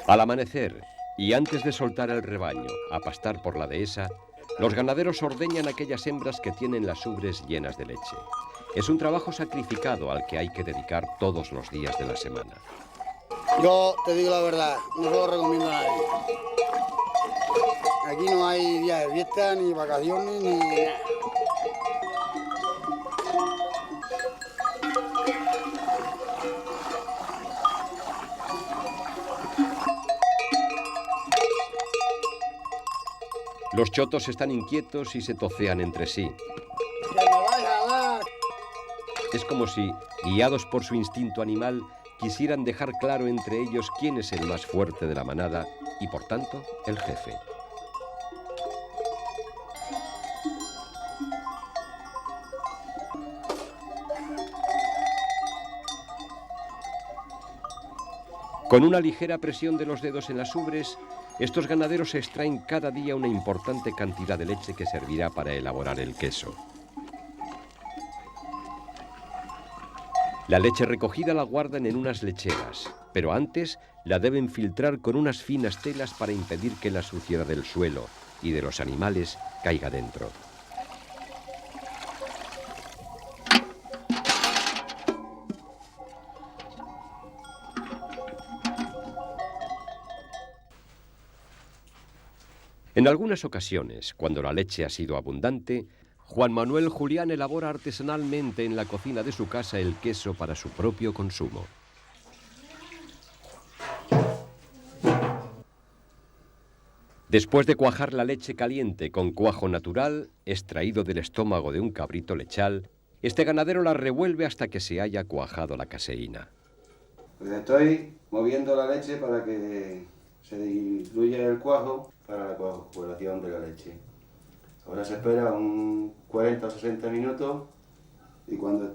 Al amanecer, y antes de soltar el rebaño a pastar por la dehesa, los ganaderos ordeñan aquellas hembras que tienen las ubres llenas de leche. Es un trabajo sacrificado al que hay que dedicar todos los días de la semana. Yo te digo la verdad, no se lo recomiendo a nadie. Aquí no hay días de fiesta, ni vacaciones, ni nada. Los chotos están inquietos y se tocean entre sí. ¡Que me vais a dar! Es como si, guiados por su instinto animal, quisieran dejar claro entre ellos quién es el más fuerte de la manada y, por tanto, el jefe. Con una ligera presión de los dedos en las ubres, estos ganaderos extraen cada día una importante cantidad de leche que servirá para elaborar el queso. La leche recogida la guardan en unas lecheras, pero antes la deben filtrar con unas finas telas para impedir que la suciedad del suelo y de los animales caiga dentro. En algunas ocasiones, cuando la leche ha sido abundante, Juan Manuel Julián elabora artesanalmente en la cocina de su casa el queso para su propio consumo. Después de cuajar la leche caliente con cuajo natural, extraído del estómago de un cabrito lechal, este ganadero la revuelve hasta que se haya cuajado la caseína. Pues estoy moviendo la leche para que se diluya el cuajo para la coagulación de la leche. Ahora se espera un 40 o 60 minutos y cuando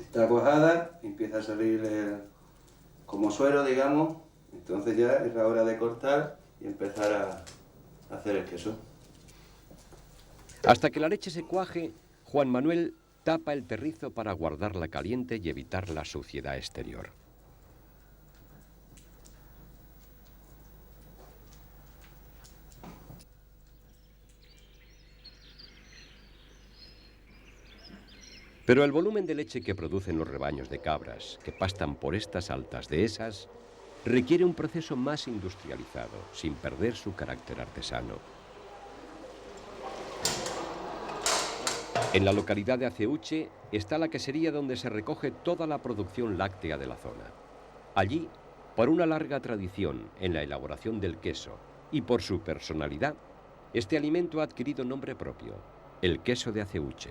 está cuajada empieza a salir como suero, digamos. Entonces ya es la hora de cortar y empezar a hacer el queso. Hasta que la leche se cuaje, Juan Manuel tapa el terrizo para guardarla caliente y evitar la suciedad exterior. Pero el volumen de leche que producen los rebaños de cabras que pastan por estas altas dehesas requiere un proceso más industrializado, sin perder su carácter artesano. En la localidad de Aceuche está la quesería donde se recoge toda la producción láctea de la zona. Allí, por una larga tradición en la elaboración del queso y por su personalidad, este alimento ha adquirido nombre propio, el queso de Aceuche.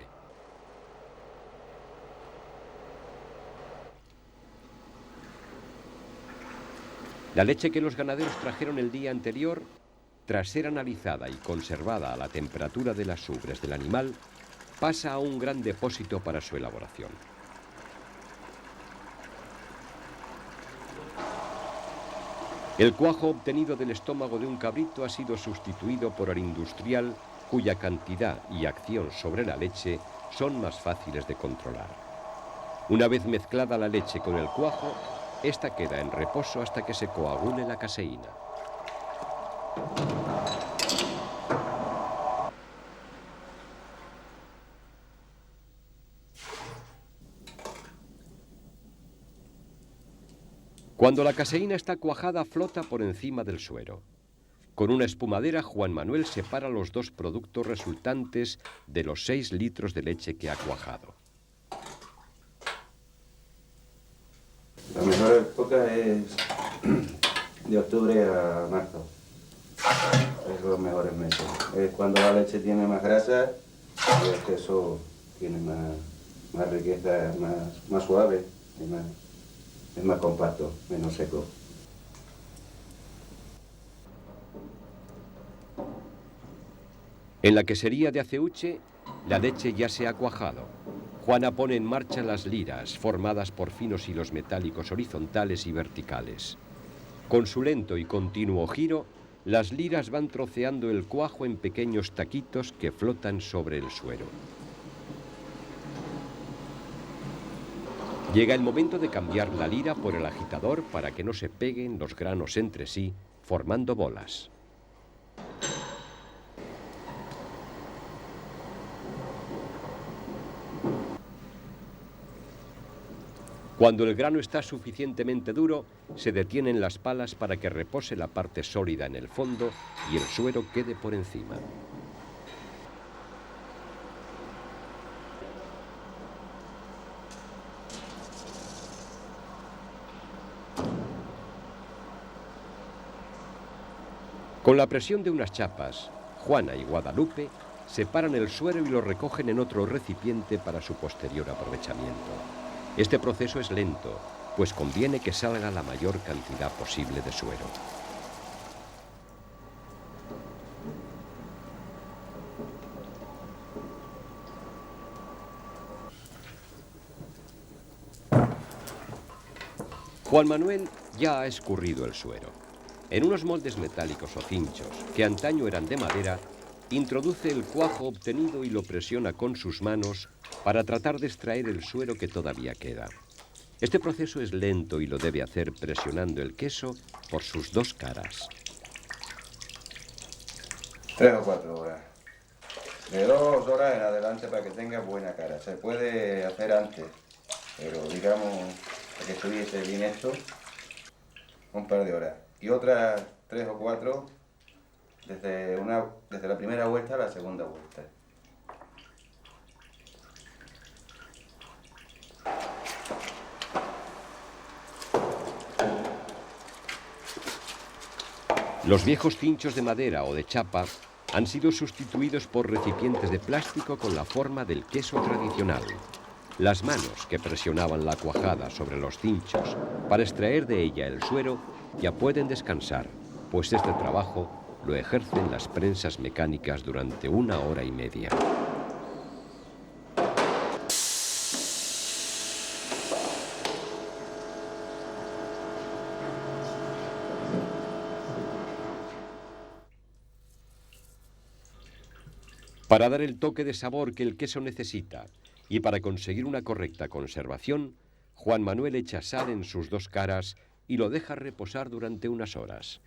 La leche que los ganaderos trajeron el día anterior, tras ser analizada y conservada a la temperatura de las ubres del animal, pasa a un gran depósito para su elaboración. El cuajo obtenido del estómago de un cabrito ha sido sustituido por el industrial, cuya cantidad y acción sobre la leche son más fáciles de controlar. Una vez mezclada la leche con el cuajo, esta queda en reposo hasta que se coagule la caseína. Cuando la caseína está cuajada, flota por encima del suero. Con una espumadera, Juan Manuel separa los dos productos resultantes de los 6 litros de leche que ha cuajado. La mejor época es de octubre a marzo. Es los mejores meses. Es cuando la leche tiene más grasa y el queso tiene más riqueza, más suave, es más compacto, menos seco. En la quesería de Aceuche, la leche ya se ha cuajado. Juana pone en marcha las liras, formadas por finos hilos metálicos horizontales y verticales. Con su lento y continuo giro, las liras van troceando el cuajo en pequeños taquitos que flotan sobre el suero. Llega el momento de cambiar la lira por el agitador para que no se peguen los granos entre sí, formando bolas. Cuando el grano está suficientemente duro, se detienen las palas para que repose la parte sólida en el fondo y el suero quede por encima. Con la presión de unas chapas, Juana y Guadalupe separan el suero y lo recogen en otro recipiente para su posterior aprovechamiento. Este proceso es lento, pues conviene que salga la mayor cantidad posible de suero. Juan Manuel ya ha escurrido el suero. En unos moldes metálicos o cinchos, que antaño eran de madera, introduce el cuajo obtenido y lo presiona con sus manos para tratar de extraer el suero que todavía queda. Este proceso es lento y lo debe hacer presionando el queso por sus dos caras. 3 o 4 horas. De 2 horas en adelante para que tenga buena cara. Se puede hacer antes, pero digamos, para que estuviese bien hecho, un par de horas. Y otras 3 o 4 desde la primera vuelta a la segunda vuelta. Los viejos cinchos de madera o de chapa han sido sustituidos por recipientes de plástico con la forma del queso tradicional. Las manos que presionaban la cuajada sobre los cinchos para extraer de ella el suero ya pueden descansar, pues este trabajo lo ejercen las prensas mecánicas durante 1 hora y media. Para dar el toque de sabor que el queso necesita y para conseguir una correcta conservación, Juan Manuel echa sal en sus dos caras y lo deja reposar durante unas horas.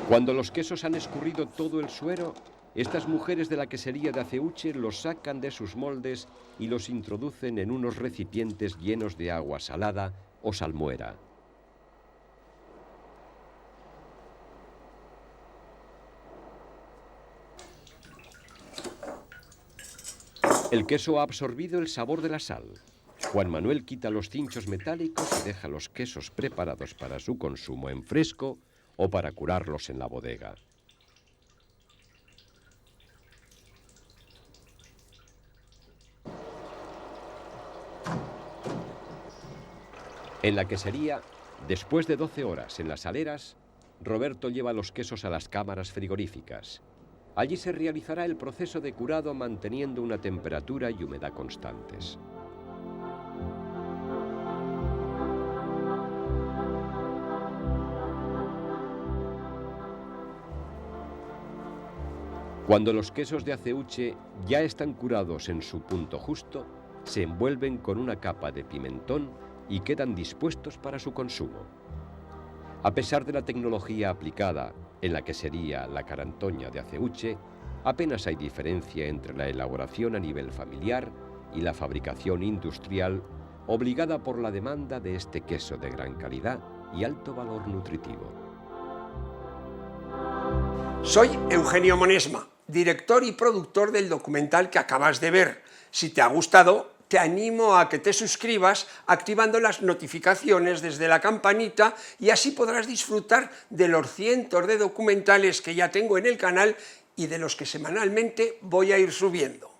Cuando los quesos han escurrido todo el suero, estas mujeres de la quesería de Aceuche los sacan de sus moldes y los introducen en unos recipientes llenos de agua salada o salmuera. El queso ha absorbido el sabor de la sal. Juan Manuel quita los cinchos metálicos y deja los quesos preparados para su consumo en fresco o para curarlos en la bodega. En la quesería, después de 12 horas en las saleras, Roberto lleva los quesos a las cámaras frigoríficas. Allí se realizará el proceso de curado manteniendo una temperatura y humedad constantes. Cuando los quesos de Aceuche ya están curados en su punto justo, se envuelven con una capa de pimentón y quedan dispuestos para su consumo. A pesar de la tecnología aplicada en la quesería La Carantoña de Aceuche, apenas hay diferencia entre la elaboración a nivel familiar y la fabricación industrial, obligada por la demanda de este queso de gran calidad y alto valor nutritivo. Soy Eugenio Monesma, director y productor del documental que acabas de ver. Si te ha gustado, te animo a que te suscribas activando las notificaciones desde la campanita y así podrás disfrutar de los cientos de documentales que ya tengo en el canal y de los que semanalmente voy a ir subiendo.